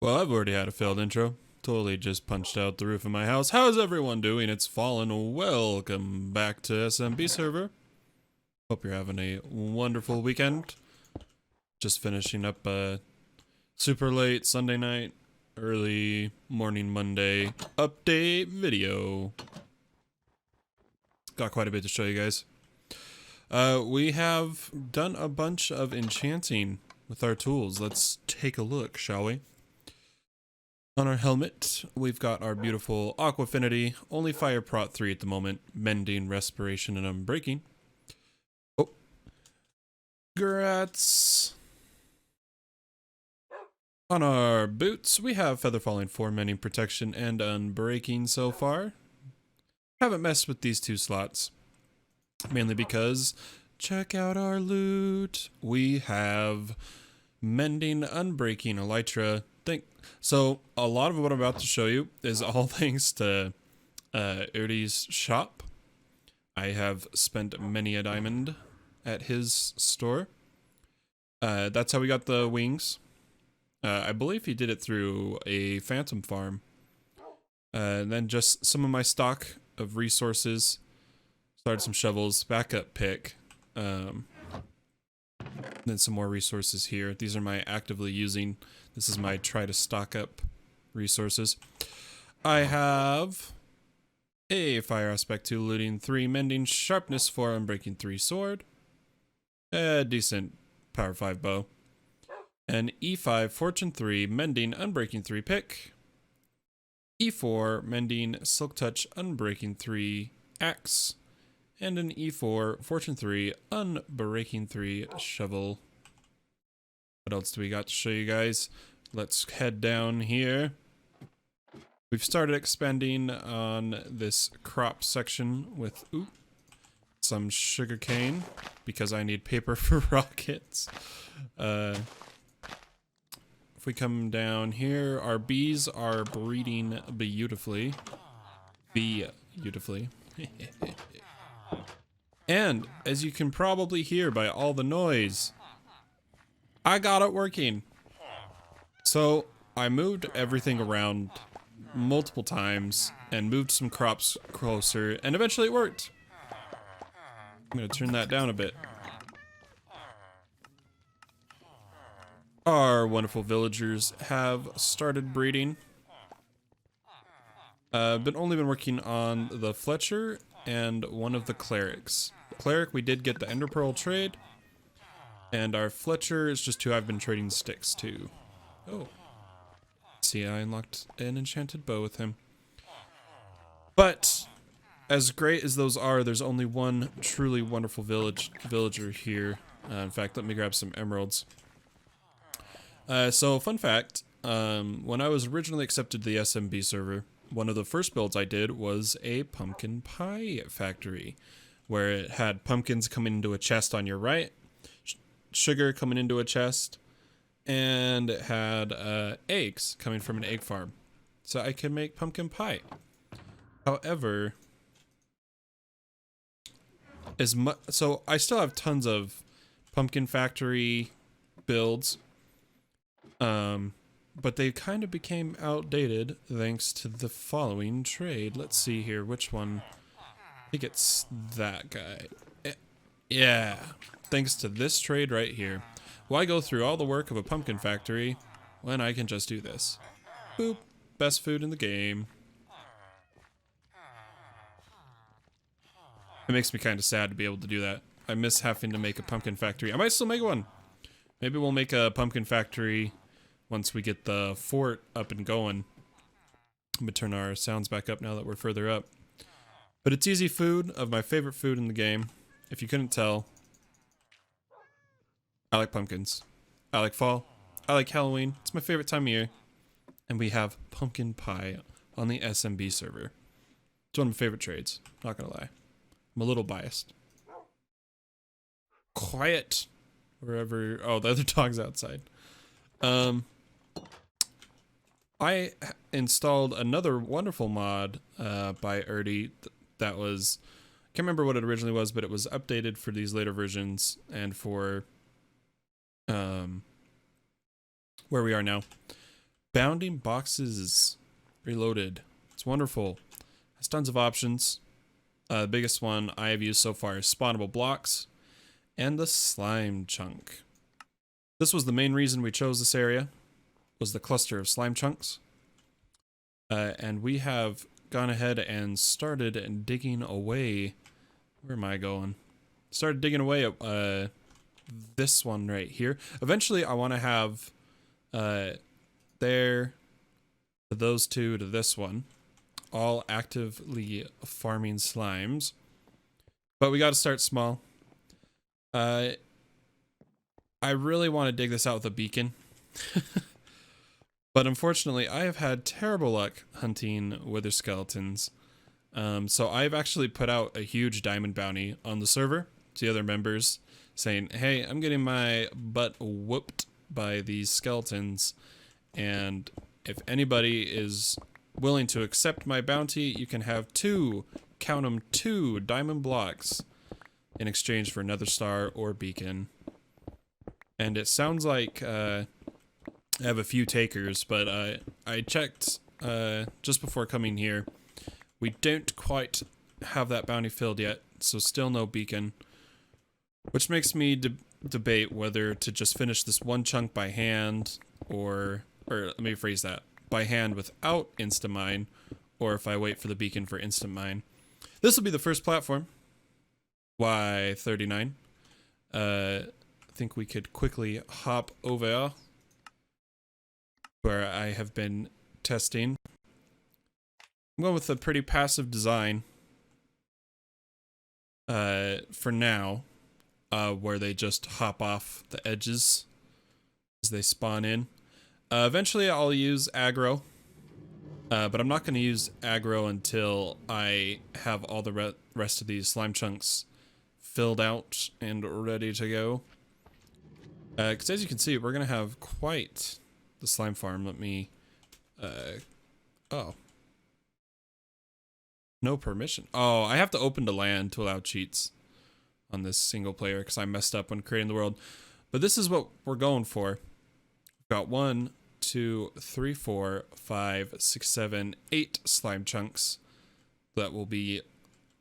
Well, I've already had a failed intro. Totally just punched out the roof of my house. How's everyone doing? It's Fallen. Welcome back to SMB server. Hope you're having a wonderful weekend. Just finishing up a super late Sunday night, early morning Monday update video. Got quite a bit to show you guys. We have done a bunch of enchanting with our tools. Let's take a look, shall we? On our helmet, we've got our beautiful Aquafinity, only Fire Prot 3 at the moment, Mending, Respiration, and Unbreaking. Oh. Grats. On our boots, we have Feather Falling 4, Mending, Protection, and Unbreaking so far. Haven't messed with these two slots, mainly because, check out our loot. We have Mending, Unbreaking, Elytra. So a lot of what I'm about to show you is all thanks to Erdy's shop. I have spent many a diamond at his store. That's how we got the wings. I believe he did it through a phantom farm. And then just some of my stock of resources. Started some shovels, backup pick. Then some more resources here. These are my actively using. This is my try to stock up resources. I have a Fire Aspect 2 Looting 3 Mending, Sharpness 4 Unbreaking 3 Sword, a decent Power 5 Bow, an E5 Fortune 3 Mending Unbreaking 3 Pick, E4 Mending Silk Touch Unbreaking 3 Axe, and an E4 Fortune 3 Unbreaking 3 Shovel. What else do we got to show you guys? Let's head down here. We've started expanding on this crop section with some sugarcane because I need paper for rockets. If we come down here, our bees are breeding beautifully. Beautifully. And as you can probably hear by all the noise, I got it working. So I moved everything around multiple times and moved some crops closer, and eventually it worked. I'm gonna turn that down a bit. Our wonderful villagers have started breeding. Only been working on the Fletcher and one of the clerics. Cleric, we did get the Ender Pearl trade. And our Fletcher is just who I've been trading sticks to. Oh. See, I unlocked an enchanted bow with him. But, as great as those are, there's only one truly wonderful villager here. In fact, let me grab some emeralds. So, fun fact, when I was originally accepted to the SMB server, one of the first builds I did was a pumpkin pie factory, where it had pumpkins coming into a chest on your right, sugar coming into a chest, and it had eggs coming from an egg farm, so I could make pumpkin pie. However, so I still have tons of pumpkin factory builds, but they kind of became outdated thanks to the following trade. Let's see here, which one? I think it's that guy. Yeah. Thanks to this trade right here. Why go through all the work of a pumpkin factory when I can just do this? Boop. Best food in the game. It makes me kind of sad to be able to do that. I miss having to make a pumpkin factory. I might still make one. Maybe we'll make a pumpkin factory once we get the fort up and going. I'm gonna turn our sounds back up now that we're further up. But it's easy food, of my favorite food in the game. If you couldn't tell, I like pumpkins. I like fall. I like Halloween. It's my favorite time of year. And we have pumpkin pie on the SMB server. It's one of my favorite trades. Not gonna lie. I'm a little biased. Quiet. Wherever. Oh, the other dog's outside. I installed another wonderful mod by Erdy that was, I can't remember what it originally was, but it was updated for these later versions and for where we are now. Bounding boxes reloaded. It's wonderful. Has tons of options. The biggest one I have used so far is spawnable blocks and the slime chunk. This was the main reason we chose this area, was the cluster of slime chunks. And we have gone ahead and started digging away. Where am I going? Started digging away at this one right here. Eventually I want to have there, to those two, to this one, all actively farming slimes. But we got to start small. I really want to dig this out with a beacon. But unfortunately, I have had terrible luck hunting wither skeletons. So I've actually put out a huge diamond bounty on the server to the other members, saying, hey, I'm getting my butt whooped by these skeletons, and if anybody is willing to accept my bounty, you can have count them, 2 diamond blocks in exchange for another star or beacon. And it sounds like I have a few takers, but I checked just before coming here. We don't quite have that bounty filled yet, so still no beacon, which makes me debate whether to just finish this one chunk by hand, or let me rephrase that, by hand without instant mine, or if I wait for the beacon for instant mine. This will be the first platform, Y39. I think we could quickly hop over where I have been testing. I'm going with a pretty passive design for now, where they just hop off the edges as they spawn in. Eventually I'll use aggro, but I'm not going to use aggro until I have all the rest of these slime chunks filled out and ready to go. Because as you can see, we're going to have quite the slime farm. Let me, oh. No permission. Oh, I have to open to land to allow cheats on this single player because I messed up when creating the world. But this is what we're going for. We've got 1, 2, 3, 4, 5, 6, 7, 8 slime chunks that will be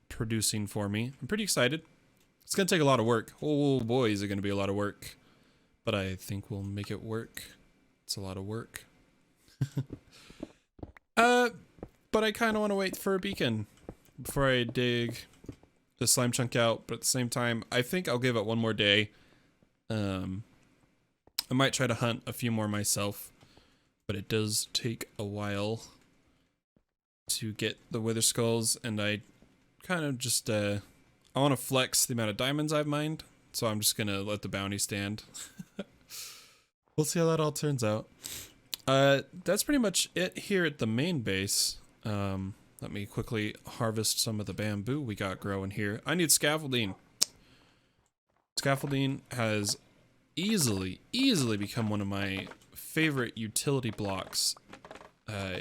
producing for me. I'm pretty excited. It's going to take a lot of work. Oh boy, is it going to be a lot of work. But I think we'll make it work. It's a lot of work. But I kind of want to wait for a beacon before I dig the slime chunk out. But at the same time, I think I'll give it one more day. I might try to hunt a few more myself, but it does take a while to get the wither skulls, and I kind of just, I want to flex the amount of diamonds I've mined, so I'm just going to let the bounty stand. We'll see how that all turns out. That's pretty much it here at the main base. Let me quickly harvest some of the bamboo we got growing here. I need scaffolding. Scaffolding has easily become one of my favorite utility blocks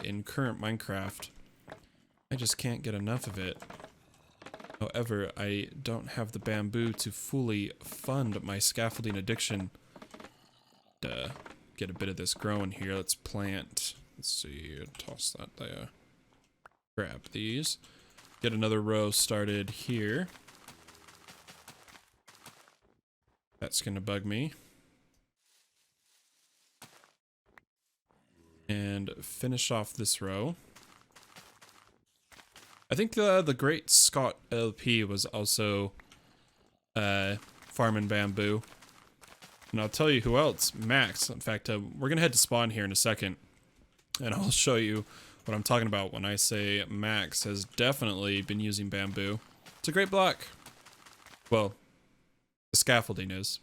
in current Minecraft. I just can't get enough of it. However, I don't have the bamboo to fully fund my scaffolding addiction. Get a bit of this growing here. Let's plant. Let's see. Toss that there. Grab these. Get another row started here. That's gonna bug me. And finish off this row. I think the Great Scott LP was also farming bamboo. And I'll tell you who else, Max. In fact, we're gonna head to spawn here in a second, and I'll show you what I'm talking about when I say Max has definitely been using bamboo. It's a great block. Well, the scaffolding is.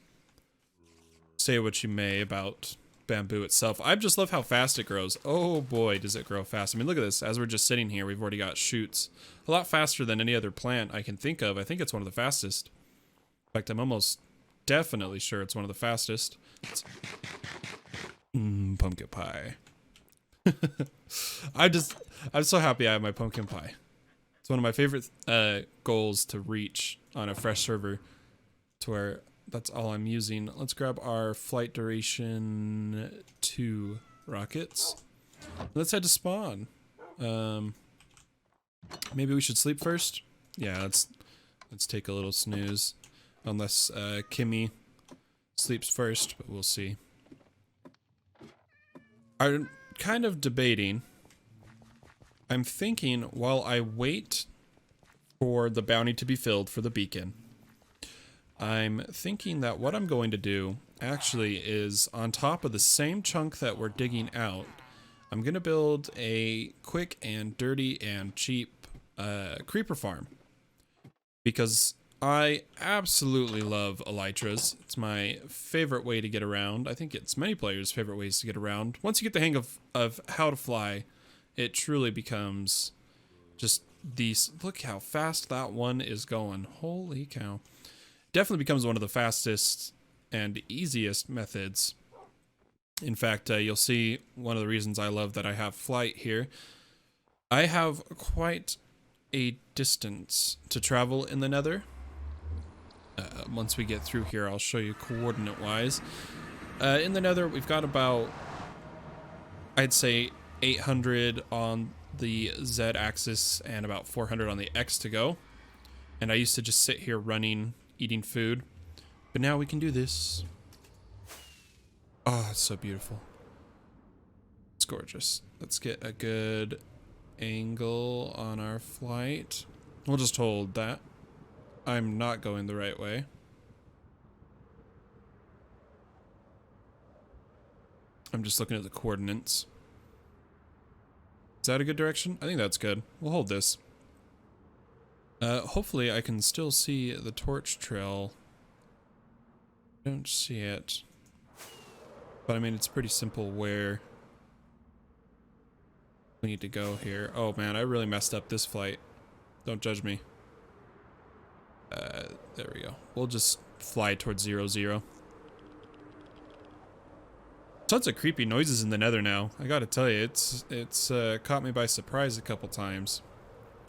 Say what you may about bamboo itself. I just love how fast it grows. Oh boy, does it grow fast. I mean, look at this. As we're just sitting here, we've already got shoots. A lot faster than any other plant I can think of. I think it's one of the fastest. In fact, I'm almost definitely sure it's one of the fastest. Pumpkin pie. I'm so happy I have my pumpkin pie. It's one of my favorite goals to reach on a fresh server, to where that's all I'm using. Let's grab our flight duration 2 rockets. Let's head to spawn. Maybe we should sleep first? Yeah, let's take a little snooze. Unless Kimmy sleeps first, but we'll see. I'm kind of debating. I'm thinking while I wait for the bounty to be filled for the beacon, I'm thinking that what I'm going to do actually is on top of the same chunk that we're digging out, I'm going to build a quick and dirty and cheap creeper farm. Because I absolutely love elytras. It's my favorite way to get around. I think it's many players' favorite ways to get around. Once you get the hang of how to fly, it truly becomes just these. Look how fast that one is going. Holy cow. Definitely becomes one of the fastest and easiest methods. In fact, you'll see one of the reasons I love that I have flight here. I have quite a distance to travel in the Nether. Once we get through here, I'll show you coordinate-wise. In the Nether, we've got about, I'd say, 800 on the Z-axis and about 400 on the X to go. And I used to just sit here running, eating food. But now we can do this. Oh, it's so beautiful. It's gorgeous. Let's get a good angle on our flight. We'll just hold that. I'm not going the right way. I'm just looking at the coordinates. Is that a good direction? I think that's good. We'll hold this. Hopefully I can still see the torch trail. I don't see it. But I mean, it's pretty simple where we need to go here. Oh man, I really messed up this flight. Don't judge me. There we go. We'll just fly towards 0-0. Tons of creepy noises in the Nether now. I gotta tell you, it's caught me by surprise a couple times.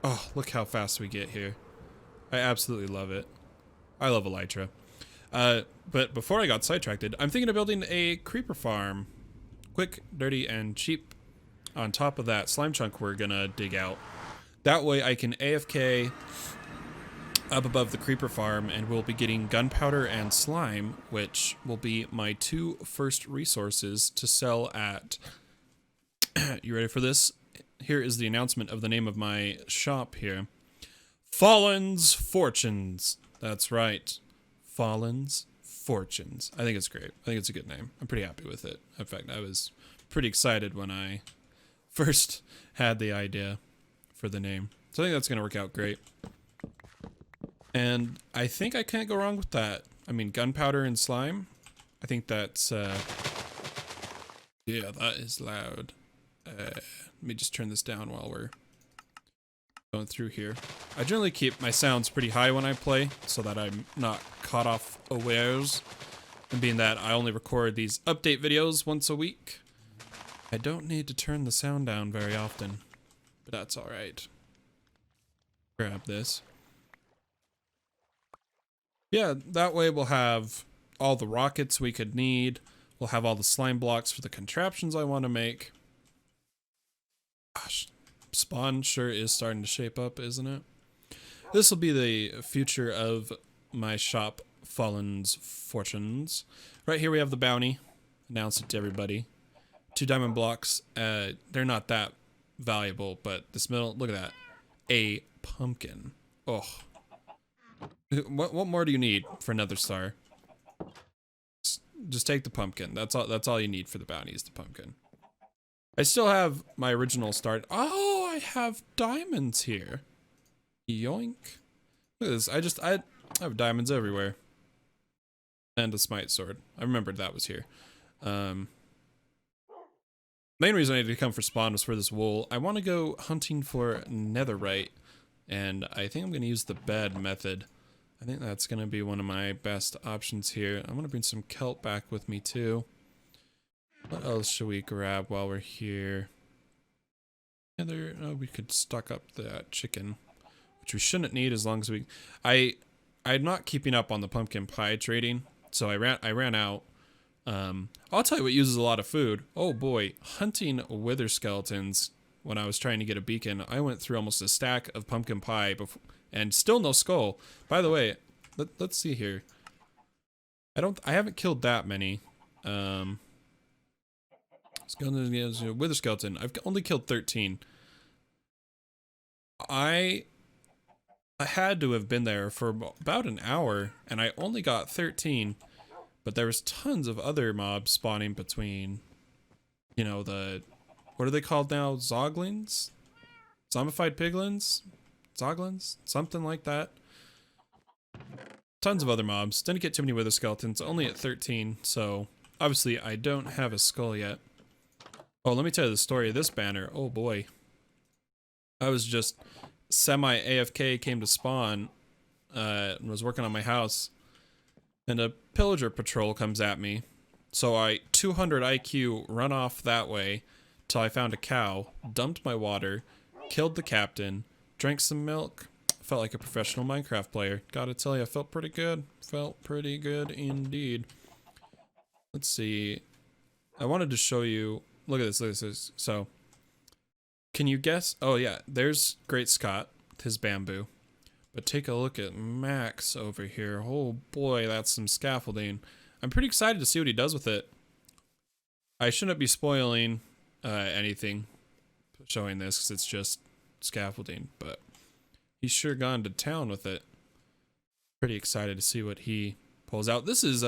Oh, look how fast we get here. I absolutely love it. I love elytra. But before I got sidetracked, I'm thinking of building a creeper farm. Quick, dirty, and cheap. On top of that slime chunk we're gonna dig out. That way I can AFK up above the creeper farm and we'll be getting gunpowder and slime, which will be my two first resources to sell at... You ready for this? Here is the announcement of the name of my shop here. Fallen's Fortunes. That's right. Fallen's Fortunes. I think it's great. I think it's a good name. I'm pretty happy with it. In fact, I was pretty excited when I first had the idea for the name. So I think that's going to work out great. And I think I can't go wrong with that. I mean, gunpowder and slime. I think that's, yeah, that is loud. Let me just turn this down while we're going through here. I generally keep my sounds pretty high when I play so that I'm not caught off unawares. And being that I only record these update videos once a week, I don't need to turn the sound down very often. But that's alright. Grab this. Yeah, that way we'll have all the rockets we could need. We'll have all the slime blocks for the contraptions I want to make. Gosh, spawn sure is starting to shape up, isn't it? This will be the future of my shop, Fallen's Fortunes. Right here we have the bounty. Announce it to everybody. 2 diamond blocks. They're not that valuable, but this middle, look at that. A pumpkin. Oh. What more do you need for another star? Just take the pumpkin. That's all you need for the bounty is the pumpkin. I still have my original start. Oh, I have diamonds here. Yoink. Look at this. I have diamonds everywhere. And a smite sword. I remembered that was here. Main reason I needed to come for spawn was for this wool. I want to go hunting for netherite. And I think I'm going to use the bed method. I think that's going to be one of my best options here. I'm going to bring some kelp back with me too. What else should we grab while we're here? We could stock up that chicken, which we shouldn't need as long as we... I'm not keeping up on the pumpkin pie trading, so I ran out. I'll tell you what uses a lot of food. Oh boy, hunting wither skeletons. When I was trying to get a beacon, I went through almost a stack of pumpkin pie before, and still no skull. By the way, let's see here. I haven't killed that many. Skeleton, wither skeleton. I've only killed 13. I had to have been there for about an hour, and I only got 13. But there was tons of other mobs spawning between, you know, what are they called now? Zoglins? Zombified piglins? Zoglins? Something like that. Tons of other mobs. Didn't get too many wither skeletons, only at 13, so obviously I don't have a skull yet. Oh, let me tell you the story of this banner. Oh boy. I was just semi-AFK, came to spawn, and was working on my house, and a pillager patrol comes at me. So I 200 IQ run off that way till I found a cow, dumped my water, killed the captain, drank some milk. Felt like a professional Minecraft player. Gotta tell you, I felt pretty good. Felt pretty good indeed. Let's see. I wanted to show you. Look at this. Look at this. So, can you guess? Oh yeah, there's Great Scott with his bamboo. But take a look at Max over here. Oh boy, that's some scaffolding. I'm pretty excited to see what he does with it. I shouldn't be spoiling anything showing this because it's just scaffolding, but he's sure gone to town with it. Pretty excited to see what he pulls out. This is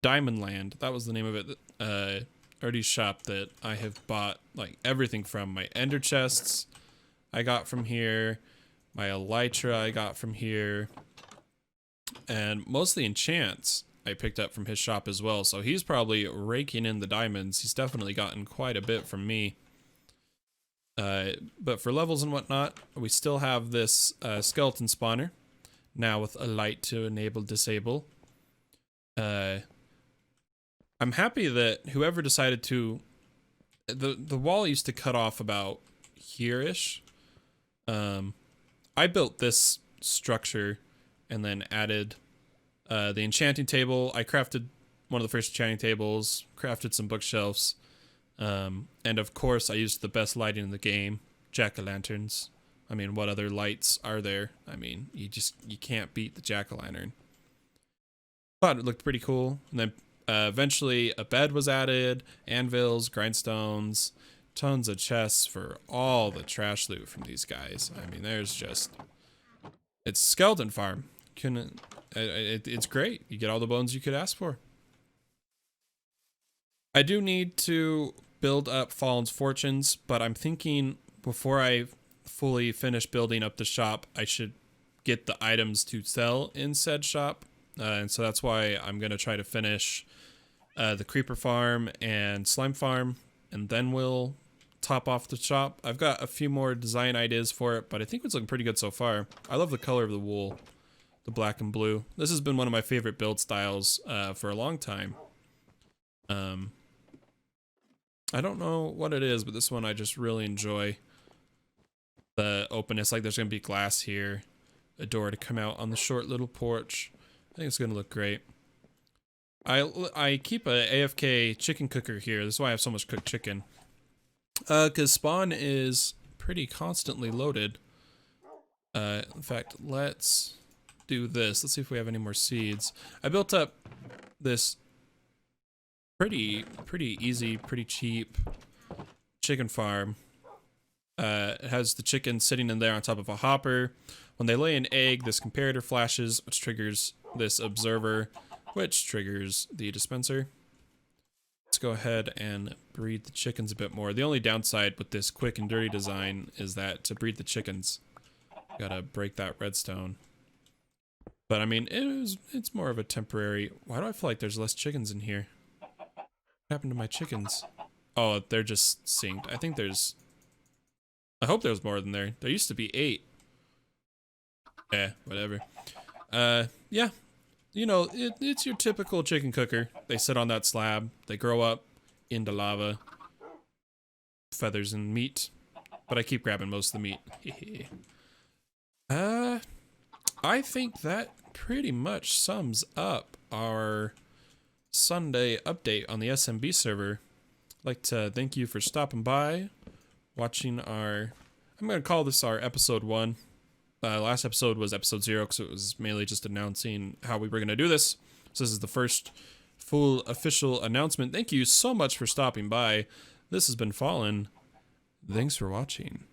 Diamond Land. That was the name of it. Artie's shop that I have bought like everything from. My ender chests I got from here. My elytra I got from here. And most of the enchants I picked up from his shop as well. So he's probably raking in the diamonds. He's definitely gotten quite a bit from me. But for levels and whatnot, we still have this skeleton spawner. Now with a light to enable disable. I'm happy that whoever decided to... The wall used to cut off about here-ish. I built this structure and then added the enchanting table. I crafted one of the first enchanting tables, crafted some bookshelves, and of course I used the best lighting in the game, jack-o'-lanterns. I mean, what other lights are there? I mean, you can't beat the jack-o'-lantern. Thought it looked pretty cool. And then eventually a bed was added, anvils, grindstones, tons of chests for all the trash loot from these guys. I mean, there's just... It's skeleton farm. It's great. You get all the bones you could ask for. I do need to build up Fallen's Fortunes, but I'm thinking before I fully finish building up the shop, I should get the items to sell in said shop. And so that's why I'm going to try to finish the creeper farm and slime farm, and then we'll top off the shop. I've got a few more design ideas for it, but I think it's looking pretty good so far. I love the color of the wool, the black and blue. This has been one of my favorite build styles for a long time. I don't know what it is, but this one I just really enjoy. The openness, like there's going to be glass here, a door to come out on the short little porch. I think it's going to look great. I keep a AFK chicken cooker here. This is why I have so much cooked chicken. Because spawn is pretty constantly loaded. In fact, let's do this. Let's see if we have any more seeds. I built up this pretty easy, pretty cheap chicken farm. It has the chicken sitting in there on top of a hopper. When they lay an egg, this comparator flashes, which triggers this observer, which triggers the dispenser. Let's go ahead and breed the chickens a bit more. The only downside with this quick and dirty design is that to breed the chickens, gotta break that redstone. But I mean, it's more of a temporary... Why do I feel like there's less chickens in here? What happened to my chickens? Oh, they're just synced. I think there's... I hope there's more than there. There used to be 8. Whatever. Yeah. You know, it's your typical chicken cooker. They sit on that slab. They grow up into lava. Feathers and meat. But I keep grabbing most of the meat. I think that pretty much sums up our Sunday update on the SMB server. I'd like to thank you for stopping by, watching our, I'm going to call this our episode 1. Last episode was episode 0 because it was mainly just announcing how we were going to do this. So this is the first full official announcement. Thank you so much for stopping by. This has been Fallen. Thanks for watching.